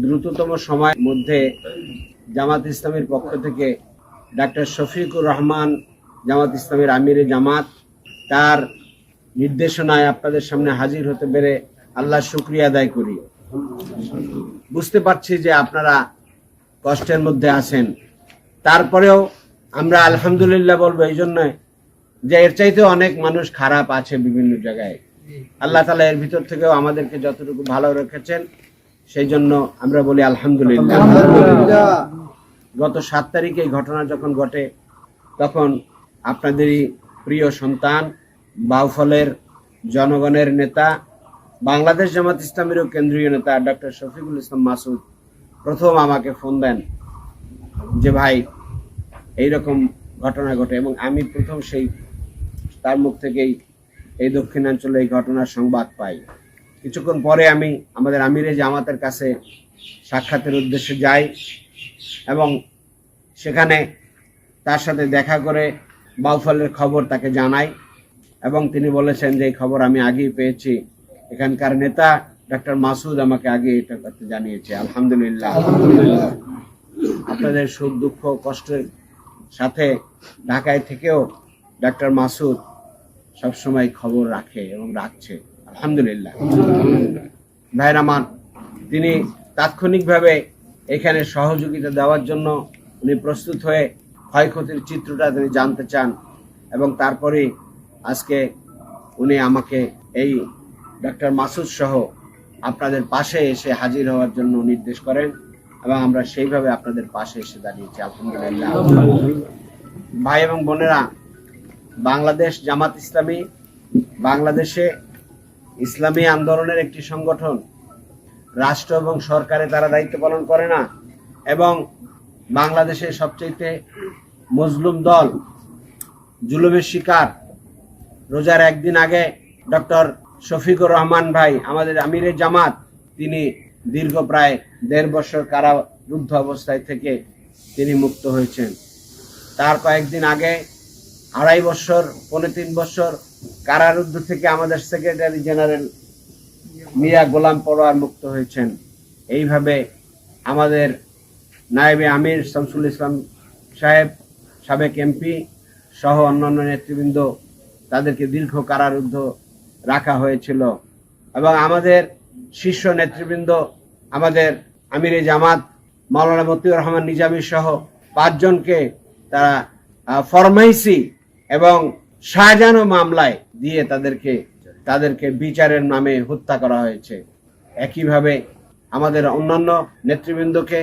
দ্রুততম সময়ের মধ্যে জামাত ইসলামের পক্ষ থেকে ডাক্তার শফিকুর রহমান জামাত ইসলামের আমিরে জামাত তার নির্দেশনায় আপনাদের সামনে হাজির হতে পেরে আল্লাহর শুকরিয়া আদায় করি। বুঝতে পারছি যে আপনারা কষ্টের মধ্যে আছেন, তারপরেও আমরা আলহামদুলিল্লাহ বলবো এই জন্য যে এর চাইতে অনেক মানুষ খারাপ আছে বিভিন্ন জায়গায়। আল্লাহ তাআলা এর ভিতর থেকেও আমাদেরকে যতটুকু ভালো রেখেছেন সেই জন্য আমরা বলি আলহামদুলিল্লাহ। গত 7 তারিখে এই ঘটনা যখন ঘটে তখন আপনাদেরই প্রিয় সন্তান, বাউফলের জনগণের নেতা, বাংলাদেশ জামাত ইসলামেরও কেন্দ্রীয় নেতা ডক্টর শফিকুল ইসলাম মাসুদ প্রথম আমাকে ফোন দেন যে ভাই এইরকম ঘটনা ঘটে, এবং আমি প্রথম সেই তার মুখ থেকেই এই দক্ষিণাঞ্চলে এই ঘটনার সংবাদ পাই। কিছুক্ষণ পরে আমি আমাদের আমিরে জামাতের কাছে সাক্ষাতের উদ্দেশ্যে যাই এবং সেখানে তার সাথে দেখা করে বাউফলের খবর তাকে জানাই, এবং তিনি বলেছেন যে এই খবর আমি আগেই পেয়েছি, এখানকার নেতা ডক্টর মাসুদ আমাকে আগে এটা করতে জানিয়েছে। আলহামদুলিল্লাহ। আপনাদের সুখ দুঃখ কষ্টের সাথে ঢাকায় থেকেও ডক্টর মাসুদ সবসময় খবর রাখে এবং রাখছে। আলহামদুলিল্লাহ। ভাইয়ের আমার, তিনি তাৎক্ষণিকভাবে এখানে সহযোগিতা দেওয়ার জন্য উনি প্রস্তুত হয়ে ক্ষয়ক্ষতির চিত্রটা তিনি জানতে চান, এবং তারপরে আজকে উনি আমাকে এই ডক্টর মাসুদ সহ আপনাদের পাশে এসে হাজির হওয়ার জন্য নির্দেশ করেন, এবং আমরা সেইভাবে আপনাদের পাশে এসে দাঁড়িয়েছি। আলহামদুলিল্লাহ। ভাই এবং বোনেরা, বাংলাদেশ জামাত ইসলামী বাংলাদেশে ইসলামী আন্দোলনের একটি সংগঠন। রাষ্ট্র এবং সরকারে তারা দায়িত্ব পালন করে না, এবং বাংলাদেশের সবচেয়ে মজলুম দল, জুলুমের শিকার। রোজার একদিন আগে ডক্টর শফিকুর রহমান ভাই, আমাদের আমিরে জামাত, তিনি দীর্ঘ প্রায় 1.5 বছর কারারুদ্ধ অবস্থায় থেকে তিনি মুক্ত হয়েছেন। তার কয়েকদিন আগে 2.5 বছর, 3.25 বছর কারারুদ্ধ থেকে আমাদের সেক্রেটারি জেনারেল মিয়া গোলাম পরোয়ার মুক্ত হয়েছেন। এইভাবে আমাদের নায়েবে আমির শামসুল ইসলাম সাহেব, সাবেক এমপি সহ অন্যান্য নেতৃবৃন্দ, তাদেরকে দীর্ঘ কারারুদ্ধ রাখা হয়েছিল, এবং আমাদের শীর্ষ নেতৃবৃন্দ, আমাদের আমিরে জামাত মাওলানা মতিউর রহমান নিজামী সহ 5 জনকে তারা ফরমাইসি এবং শাহজাহান মামলায় দিয়ে তাদেরকে বিচারের নামে হত্যা করা হয়েছে। একইভাবে আমাদের অন্যান্য নেতৃবৃন্দকে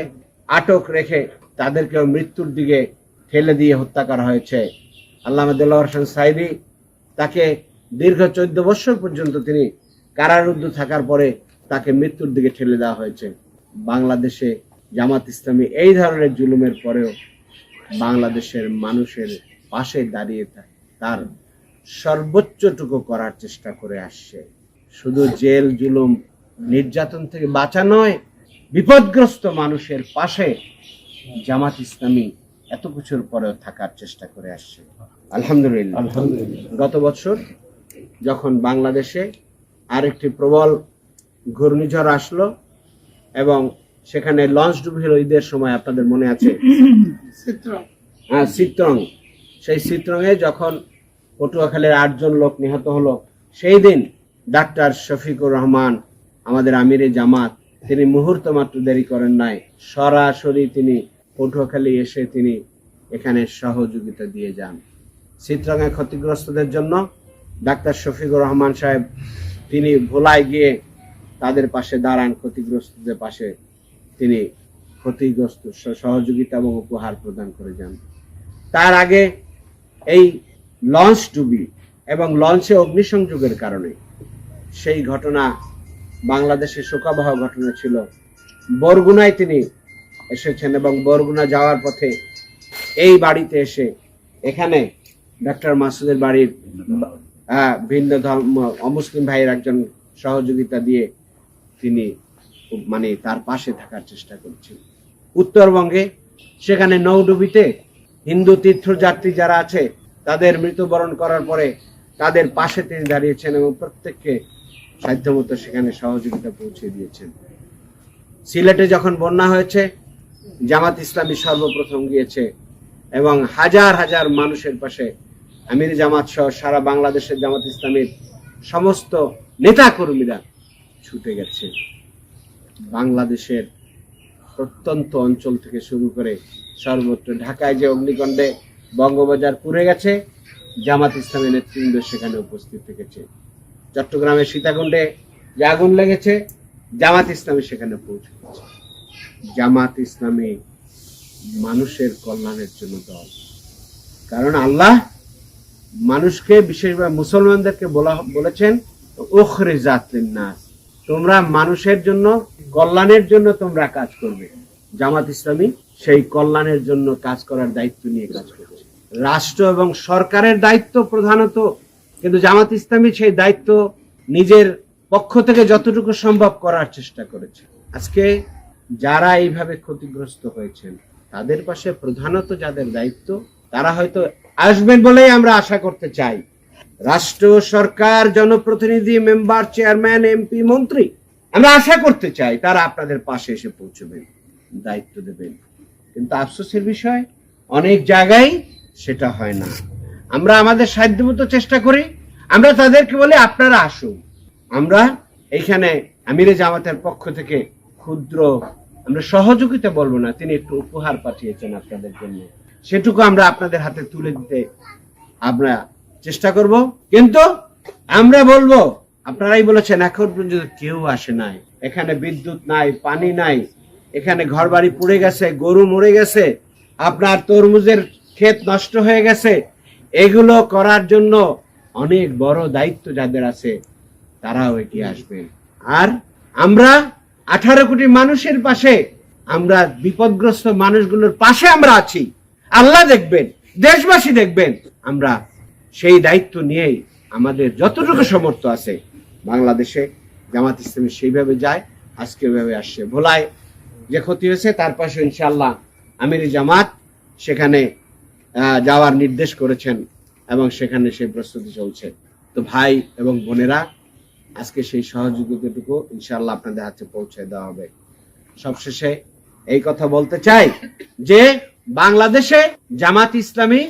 আটক রেখে তাদেরকেও মৃত্যুর দিকে ঠেলে দিয়ে হত্যা করা হয়েছে। আল্লামা দেলোয়ার হোসেন সাঈদী, তাকে দীর্ঘ 14 বছর পর্যন্ত তিনি কারারুদ্ধ থাকার পরে তাকে মৃত্যুর দিকে ঠেলে দেওয়া হয়েছে। বাংলাদেশে জামাত ইসলামী এই ধরনের জুলুমের পরেও বাংলাদেশের মানুষের পাশে দাঁড়িয়ে তার সর্বোচ্চটুকু করার চেষ্টা করে আসছে। শুধু জেল, জুলুম, নির্যাতন থেকে বাঁচা নয়, বিপদগ্রস্ত মানুষের পাশে জামাত ইসলামী এত কিছুর পরেও থাকার চেষ্টা করে আসছে। আলহামদুলিল্লাহ। গত বছর যখন বাংলাদেশে আরেকটি প্রবল ঘূর্ণিঝড় আসলো এবং সেখানে লঞ্চ ডুবে হলো ঈদের সময়, আপনাদের মনে আছে? চিত্রং। সেই চিত্রঙে যখন পটুয়াখালীর 8 জন লোক নিহত হলো, সেই দিন ডাক্তার শফিকুর রহমান, আমাদের আমিরে জামাত, তিনি মুহূর্ত মাত্র দেরি করেন নাই, সরাসরি তিনি পটুয়াখালী এসে তিনি এখানে সহযোগিতা দিয়ে যান। চিত্রঙে ক্ষতিগ্রস্তদের জন্য ডাক্তার শফিকুর রহমান সাহেব তিনি ভোলায় গিয়ে তাদের পাশে দাঁড়ান, ক্ষতিগ্রস্তদের পাশে তিনি ক্ষতিগ্রস্ত সহযোগিতা এবং উপহার প্রদান করে যান। তার আগে এই লঞ্চ ডুবি এবং লঞ্চে অগ্নিসংযোগের কারণে সেই ঘটনা বাংলাদেশে শোকাবহ ঘটনা ছিল। বরগুনায় তিনি এসেছেন এবং বরগুনা যাওয়ার পথে এই বাড়িতে এসে এখানে ডক্টর মাসুদের বাড়ির ভিন্ন ধর্ম অমুসলিম ভাইয়ের একজন সহযোগিতা দিয়ে তিনি তার পাশে থাকার চেষ্টা করছেন। উত্তরবঙ্গে সেখানে নৌডুবিতে হিন্দু তীর্থযাত্রী যারা আছে তাদের মৃত্যুবরণ করার পরে তাদের পাশে তিনি দাঁড়িয়েছেন এবং প্রত্যেককে সাধ্যমতো সেখানে সহযোগিতা পৌঁছে দিয়েছেন। সিলেটে যখন বন্যা হয়েছে, জামাত ইসলামী সর্বপ্রথম গিয়েছে এবং হাজার হাজার মানুষের পাশে আমির জামাত সহ সারা বাংলাদেশের জামাত ইসলামীর সমস্ত নেতা কর্মীরা ছুটে গেছে। বাংলাদেশের প্রত্যন্ত অঞ্চল থেকে শুরু করে সর্বত্র, ঢাকায় যে অগ্নিকাণ্ডে বঙ্গবাজার পুড়ে গেছে, জামাত ইসলামী নেতৃবৃন্দ সেখানে উপস্থিত থেকেছে। চট্টগ্রামের সীতাকুণ্ডে যে আগুন লেগেছে, জামাত ইসলামী সেখানে পৌঁছে গেছে। জামাত ইসলামী মানুষের কল্যাণের জন্য দল। কারণ আল্লাহ মানুষকে, বিশেষভাবে মুসলমানদেরকে বলেছেন উখরিজাত লিন্নাস, তোমরা মানুষের জন্য, কল্যাণের জন্য তোমরা কাজ করবে। জামাত ইসলামী সেই কল্যাণের জন্য কাজ করার দায়িত্ব নিয়ে কাজ করছে। রাষ্ট্র এবং সরকারের দায়িত্ব প্রধানত, কিন্তু জামাত ইসলামী সেই দায়িত্ব নিজের পক্ষ থেকে যতটুকু সম্ভব করার চেষ্টা করেছে। আজকে যারা এইভাবে ক্ষতিগ্রস্ত হয়েছেন তাদের পাশে প্রধানত যাদের দায়িত্ব, তারা হয়তো আসবেন বলেই আমরা আশা করতে চাই। রাষ্ট্র, সরকার, জনপ্রতিনিধি, মেম্বার, চেয়ারম্যান, এমপি, মন্ত্রী, আমরা আশা করতে চাই তারা আপনাদের পাশে এসে পৌঁছবেন, দায়িত্ব দেবেন। কিন্তু আফসোসের বিষয়, অনেক জায়গায় সেটা হয় না। আমরা আমাদের সাধ্যমতো চেষ্টা করি, আমরা তাদেরকে বলি আপনারা আসুন। আমরা এইখানে আমিরে জামাতের পক্ষ থেকে ক্ষুদ্র, আমরা সহযোগিতা বলবো না, তিনি একটু উপহার পাঠিয়েছেন আপনাদের জন্য, সেটুকু আমরা আপনাদের হাতে তুলে দিতে আমরা চেষ্টা করব। কিন্তু আমরা বলবো, আপনারাই বলেছেন এখন পর্যন্ত কেউ আসে নাই, এখানে বিদ্যুৎ নাই, পানি নাই, এখানে ঘরবাড়ি পুড়ে গেছে, গরু মরে গেছে, আপনার তরমুজের ক্ষেত নষ্ট হয়ে গেছে। এগুলো করার জন্য অনেক বড় দায়িত্ব যাদের আছে তারাও এগিয়ে আসবেন। আর আমরা 18 কোটি মানুষের পাশে, আমরা বিপদগ্রস্ত মানুষগুলোর পাশে আমরা আছি। আল্লাহ দেখবেন, দেশবাসী দেখবেন, আমরা সেই দায়িত্ব নিয়েই আমাদের যতটুকু সামর্থ্য আছে বাংলাদেশে জামাত ইসলামী সেইভাবে যায়, আজকে ওইভাবে আসছে। ভোলায় যে ক্ষতি হয়েছে তার পাশে ইনশাআল্লাহ আমির জামাত সেখানে যাওয়ার নির্দেশ করেছেন এবং সেখানে সেই প্রস্তুতি চলছে। তো ভাই এবং বোনেরা, আজকে সেই সহযোগিতাটুকু ইনশাআল্লাহ আপনাদের হাতে পৌঁছে দেওয়া হবে। সবশেষে এই কথা বলতে চাই যে বাংলাদেশে জামাত ইসলামী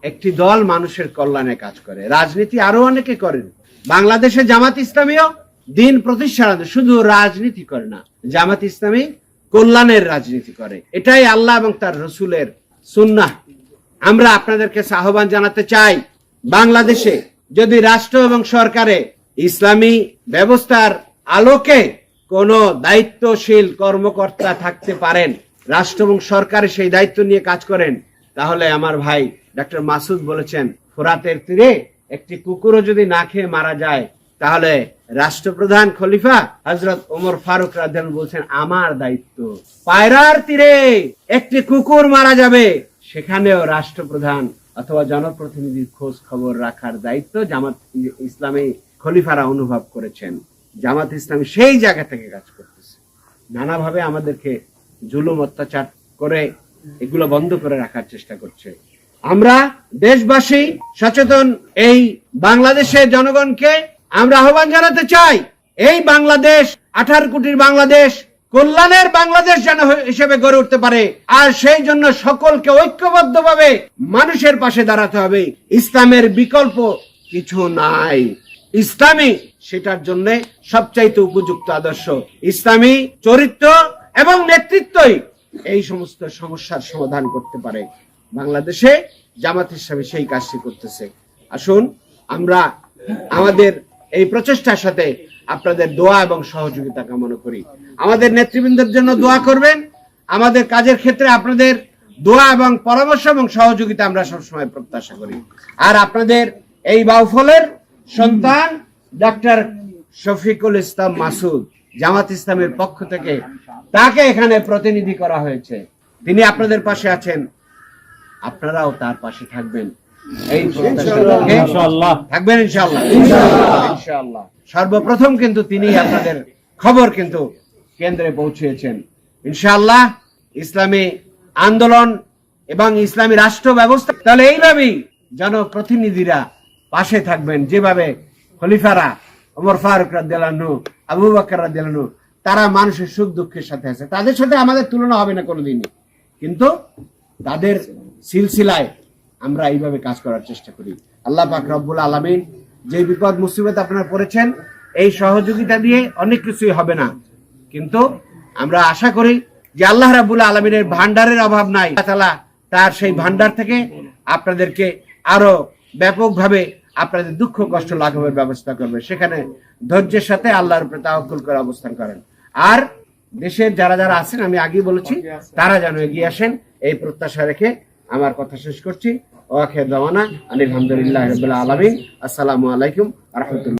একটি দল, মানুষের কল্যাণে কাজ করে। রাজনীতি আরো অনেকে করেন, বাংলাদেশে জামাত ইসলামীও দিন প্রতিষ্ঠা, শুধু রাজনীতি করে না, জামাত ইসলামী কল্যাণের রাজনীতি করে। এটাই আল্লাহ এবং তার রসুলের সুন্নাহ। আমরা আপনাদেরকে আহ্বান জানাতে চাই, বাংলাদেশে যদি রাষ্ট্র এবং সরকারে ইসলামী ব্যবস্থার আলোকে কোন দায়িত্বশীল কর্মকর্তা থাকতে পারেন, রাষ্ট্র এবং সরকারে সেই দায়িত্ব নিয়ে কাজ করেন, তাহলে আমার ভাই ডক্টর মাসুদ বলেছেন, ফোরাতের তীরে একটি কুকুরও যদি না খেয়ে মারা যায়, তাহলে রাষ্ট্রপ্রধান খলিফা হযরত ওমর ফারুক রাদিয়াল্লাহু আনহু বলছেন আমার দায়িত্ব। পায়রার তীরে একটি কুকুর মারা যাবে, সেখানেও রাষ্ট্রপ্রধান অথবা জনপ্রতিনিধির খোঁজ খবর রাখার দায়িত্ব জামাত ইসলামী খলিফারা অনুভব করেছেন। জামাত ইসলামী সেই জায়গা থেকে কাজ করতেছে, নানাভাবে আমাদেরকে জুলুম অত্যাচার করে এগুলো বন্ধ করে রাখার চেষ্টা করছে। আমরা দেশবাসী সচেতন, এই বাংলাদেশের জনগণকে আমরা আহ্বান জানাতে চাই, এই বাংলাদেশ 18 কোটির বাংলাদেশ কল্যাণের বাংলাদেশ যেন হিসেবে গড়ে উঠতে পারে। আর সেই জন্য সকলকে ঐক্যবদ্ধভাবে মানুষের পাশে দাঁড়াতে হবে। ইসলামের বিকল্প কিছু নাই, ইসলামী সেটার জন্য সবচাইতে উপযুক্ত আদর্শ। ইসলামী চরিত্র এবং নেতৃত্বই এই সমস্ত সমস্যার সমাধান করতে পারে। বাংলাদেশে জামাত ইসলামী সেই কাজটি করতেছে। আসুন আমরা আমাদের এই প্রচেষ্টার সাথে আপনাদের দোয়া এবং সহযোগিতা কামনা করি। আমাদের নেতৃবৃন্দের জন্য দোয়া করবেন। আমাদের কাজের ক্ষেত্রে আপনাদের দোয়া এবং পরামর্শ এবং সহযোগিতা আমরা সবসময় প্রত্যাশা করি। আর আপনাদের এই বাউফলের সন্তান ডক্টর শফিকুল ইসলাম মাসুদ, জামাত ইসলামের পক্ষ থেকে তাকে এখানে প্রতিনিধি করা হয়েছে। তিনি আপনাদের পাশে আছেন, আপনারাও তার পাশে থাকবেন, এই ইনশাআল্লাহ থাকবেন ইনশাআল্লাহ। ইনশাআল্লাহ সর্বপ্রথম কিন্তু তিনি আপনাদের খবর কিন্তু কেন্দ্রে পৌঁছেছেন। ইনশাআল্লাহ ইসলামী আন্দোলন এবং ইসলামী রাষ্ট্র ব্যবস্থা, তাহলে এইভাবেই জনপ্রতিনিধিরা পাশে থাকবেন, যেভাবে খলিফারা ওমর ফারুক রাদিয়াল্লাহু আনহু, আবু বকর রাদিয়াল্লাহু আনহু তারা মানুষের সুখ দুঃখের সাথে আছে, তাদের সাথে আমাদের তুলনা হবে না কোনোদিনই, কিন্তু তাদের সিলসিলায় আমরা এইভাবে কাজ করার চেষ্টা করি। আল্লাহ পাক রব্বুল আলামিন যে বিপদ মুসিবত আপনারা পড়েছেন, এই সহযোগিতা দিয়ে অনেক কিছুই হবে না, কিন্তু আমরা আশা করি যে আল্লাহ রাব্বুল আলামিনের ভান্ডারের অভাব নাই। আল্লাহ তাআলা তার সেই ভান্ডার থেকে আপনাদেরকে আরো ব্যাপকভাবে আপনাদের দুঃখ কষ্ট লাঘবের ব্যবস্থা করবে। সেখানে ধৈর্যের সাথে আল্লাহর উপরে তাওয়াক্কুল করে অবস্থান করেন। আর দেশের যারা যারা আছেন, আমি আগেই বলেছি, তারা যেন এগিয়ে আসেন, এই প্রত্যাশা রেখে আমার কথা শেষ করছি। ওয়া আখির দাওয়ানা আলহামদুলিল্লাহি রাব্বিল আলামিন। আসসালামু আলাইকুম ওয়া রাহমাতুল্লাহ।